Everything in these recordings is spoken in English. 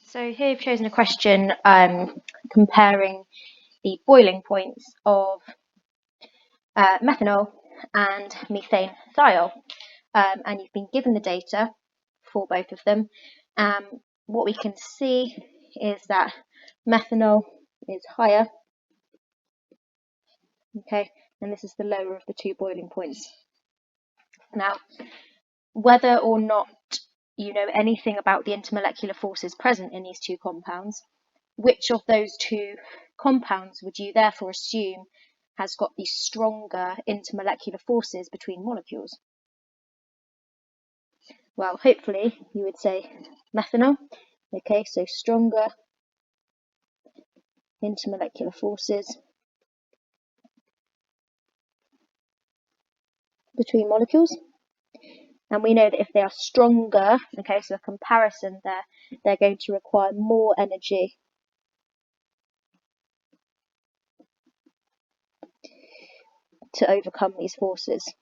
So here I've chosen a question comparing the boiling points of methanol and methanethiol, and you've been given the data for both of them. What we can see is that methanol is higher, okay, and this is the lower of the two boiling points. Now, whether or not you know anything about the intermolecular forces present in these two compounds, which of those two compounds would you therefore assume has got the stronger intermolecular forces between molecules? Well, hopefully you would say methanol. Okay, so stronger intermolecular forces between molecules. And we know that if they are stronger, okay, so a comparison there, they're going to require more energy to overcome these forces.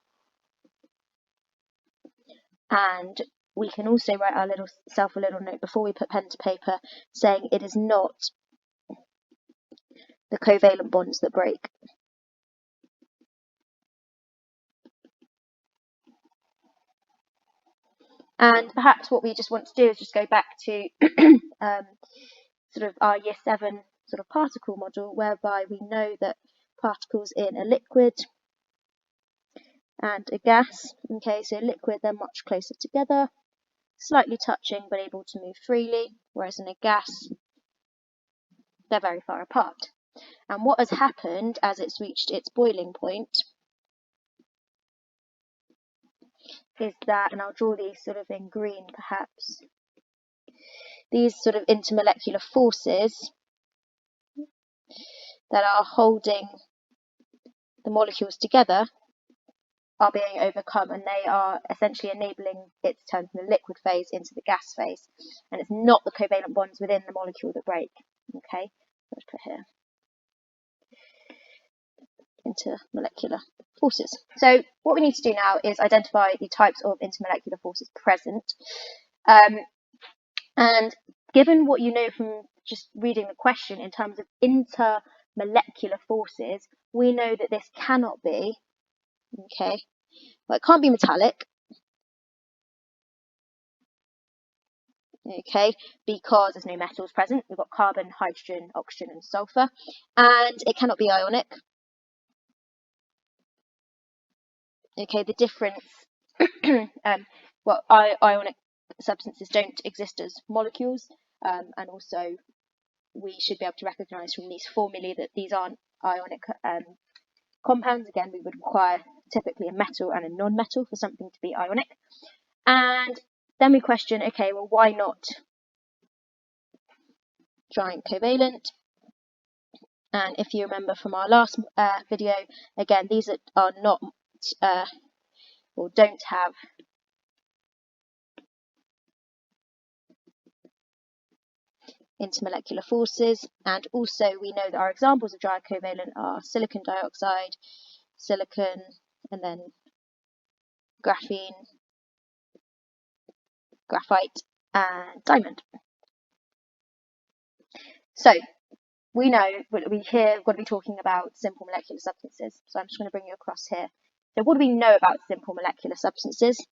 And we can also write our little self a little note before we put pen to paper saying it is not the covalent bonds that break. And perhaps what we just want to do is just go back to sort of our year 7 sort of particle model, whereby we know that particles in a liquid and a gas, okay, so liquid, they're much closer together, slightly touching but able to move freely, whereas in a gas, they're very far apart. And what has happened as it's reached its boiling point is that, and I'll draw these sort of in green perhaps, these sort of intermolecular forces that are holding the molecules together are being overcome, and they are essentially enabling it to turn from the liquid phase into the gas phase. And it's not the covalent bonds within the molecule that break. Okay, let's put here intermolecular forces. So what we need to do now is identify the types of intermolecular forces present. And given what you know from just reading the question in terms of intermolecular forces, we know that this cannot be, okay, well, it can't be metallic, okay, because there's no metals present. We've got carbon, hydrogen, oxygen, and sulfur. And it cannot be ionic. Okay, the difference, well, ionic substances don't exist as molecules, and also we should be able to recognise from these formulae that these aren't ionic compounds. Again, we would require typically a metal and a non-metal for something to be ionic. And then we question, okay, well, why not giant covalent? And if you remember from our last video, again, these are not or don't have intermolecular forces. And also we know that our examples of giant covalent are silicon dioxide, silicon, and then graphene, graphite, and diamond. So we know we here got to be talking about simple molecular substances. So I'm just going to bring you across here. So what do we know about simple molecular substances?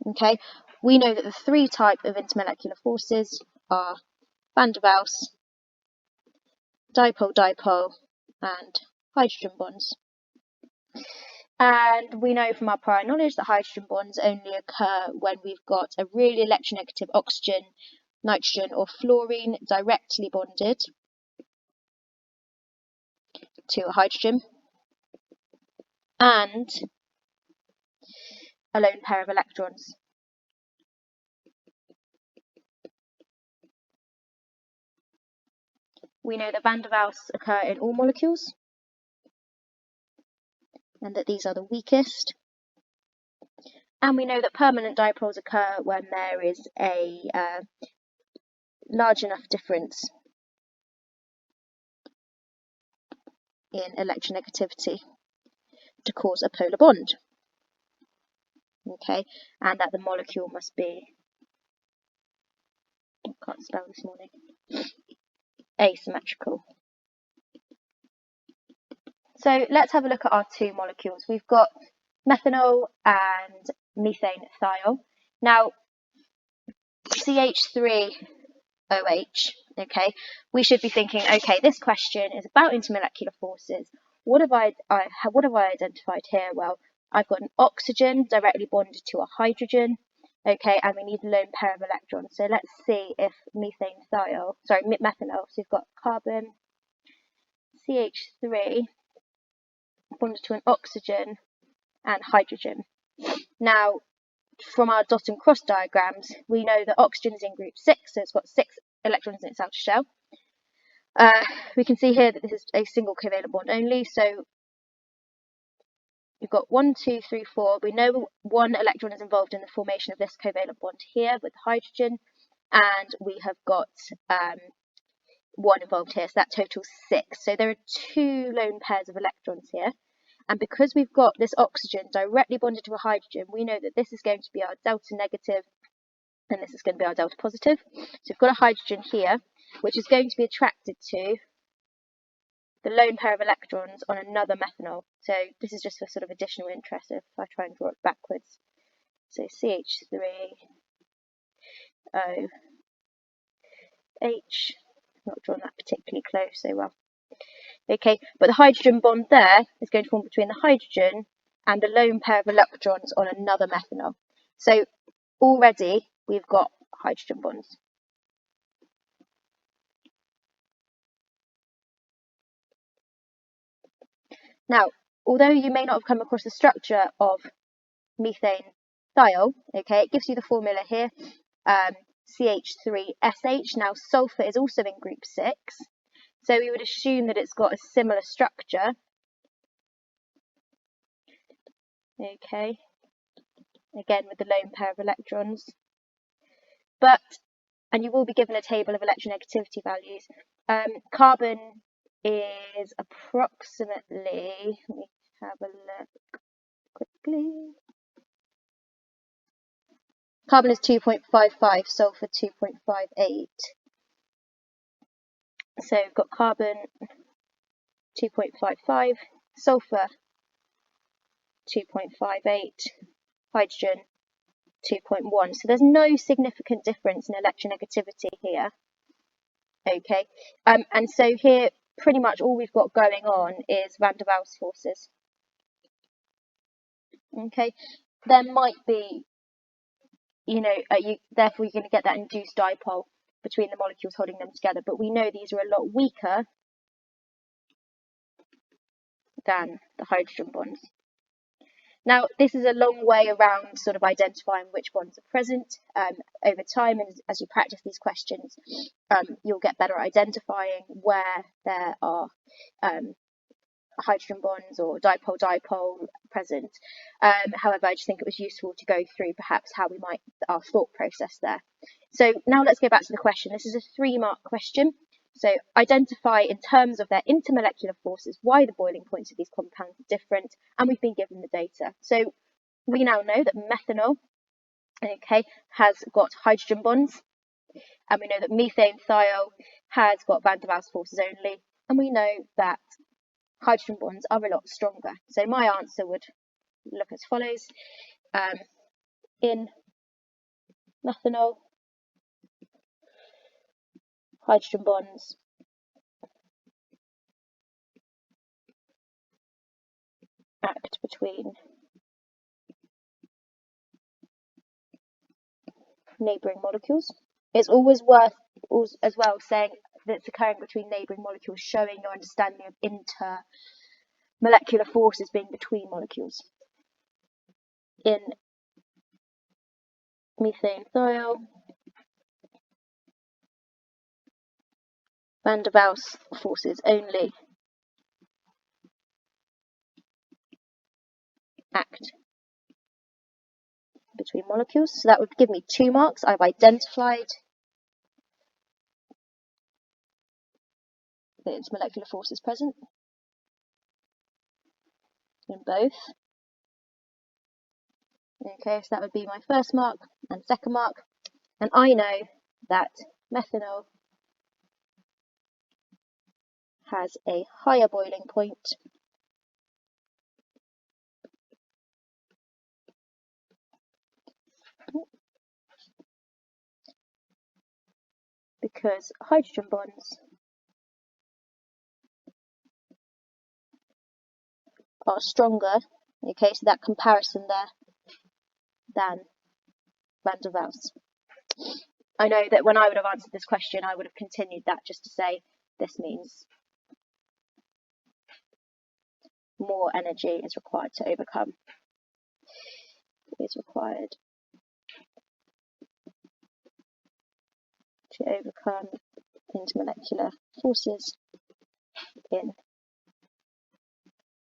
Okay, we know that the three types of intermolecular forces are van der Waals, dipole-dipole, and hydrogen bonds. And we know from our prior knowledge that hydrogen bonds only occur when we've got a really electronegative oxygen, nitrogen, or fluorine directly bonded to a hydrogen and a lone pair of electrons. We know that van der Waals occur in all molecules and that these are the weakest. And we know that permanent dipoles occur when there is a large enough difference in electronegativity to cause a polar bond. okay, and that the molecule must be, I can't spell this morning, asymmetrical. So let's have a look at our two molecules. We've got methanol and methanethiol. Now, CH3OH, okay, we should be thinking, okay, this question is about intermolecular forces. What have I identified here? Well, I've got an oxygen directly bonded to a hydrogen, okay, and we need a lone pair of electrons. So let's see if methanol, so we've got carbon, CH3, bonded to an oxygen and hydrogen. Now, from our dot and cross diagrams, we know that oxygen is in group 6, so it's got 6 electrons in its outer shell. We can see here that this is a single covalent bond only, so we've got 1, 2, 3, 4. We know 1 electron is involved in the formation of this covalent bond here with hydrogen, and we have got 1 involved here, so that totals 6. So there are 2 lone pairs of electrons here. And because we've got this oxygen directly bonded to a hydrogen, we know that this is going to be our delta negative and this is going to be our delta positive. So we've got a hydrogen here, which is going to be attracted to the lone pair of electrons on another methanol. So this is just for sort of additional interest if I try and draw it backwards. So CH3OH, not drawn that particularly close, so well. Okay, but the hydrogen bond there is going to form between the hydrogen and the lone pair of electrons on another methanol. So already we've got hydrogen bonds. Now, although you may not have come across the structure of methanethiol, okay, it gives you the formula here, CH3SH. Now, sulfur is also in group 6, so we would assume that it's got a similar structure. Okay, again with the lone pair of electrons. But, and you will be given a table of electronegativity values. Carbon is approximately, let me have a look quickly. Carbon is 2.55, sulfur 2.58. So we've got carbon 2.55, sulfur 2.58, hydrogen 2.1. So there's no significant difference in electronegativity here. Okay, and so here pretty much all we've got going on is van der Waals forces. Okay, there might be, therefore you're going to get that induced dipole between the molecules holding them together, but we know these are a lot weaker than the hydrogen bonds. Now, this is a long way around sort of identifying which bonds are present over time, and as you practice these questions, you'll get better at identifying where there are hydrogen bonds or dipole-dipole present. However, I just think it was useful to go through perhaps how we might, our thought process there. So now let's go back to the question. This is a 3-mark question. So identify in terms of their intermolecular forces why the boiling points of these compounds are different, and we've been given the data. So we now know that methanol, okay, has got hydrogen bonds, and we know that methanethiol has got van der Waals forces only, and we know that hydrogen bonds are a lot stronger. So my answer would look as follows. In methanol, hydrogen bonds act between neighbouring molecules. It's always worth as well saying that it's occurring between neighbouring molecules, showing your understanding of intermolecular forces being between molecules. In methanethiol, van der Waals forces only act between molecules. So that would give me 2 marks. I've identified the intermolecular forces present in both. Okay, so that would be my first mark and second mark. And I know that methanol has a higher boiling point because hydrogen bonds are stronger, okay, so that comparison there, than van der Waals. I know that when I would have answered this question, I would have continued that just to say this means more energy is required to overcome intermolecular forces in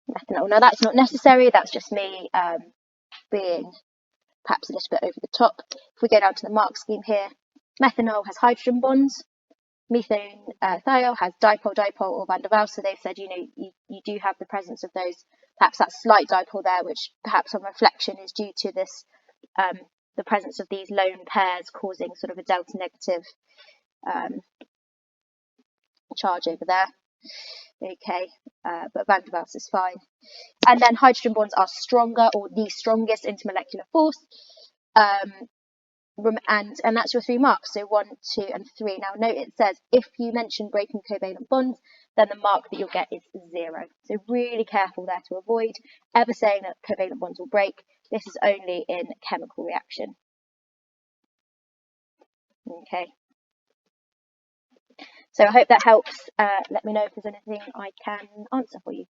methanol. Now that's not necessary, that's just me being perhaps a little bit over the top. If we go down to the mark scheme here, methanol has hydrogen bonds, methanethiol has dipole-dipole or van der Waals, so they've said, you do have the presence of those, perhaps that slight dipole there, which perhaps on reflection is due to this, the presence of these lone pairs causing sort of a delta negative charge over there. Okay, but van der Waals is fine. And then hydrogen bonds are stronger, or the strongest intermolecular force. And that's your 3 marks, so 1, 2, and 3. Now note it says if you mention breaking covalent bonds, then the mark that you'll get is 0. So really careful there to avoid ever saying that covalent bonds will break. This is only in chemical reaction. Okay. So I hope that helps. Let me know if there's anything I can answer for you.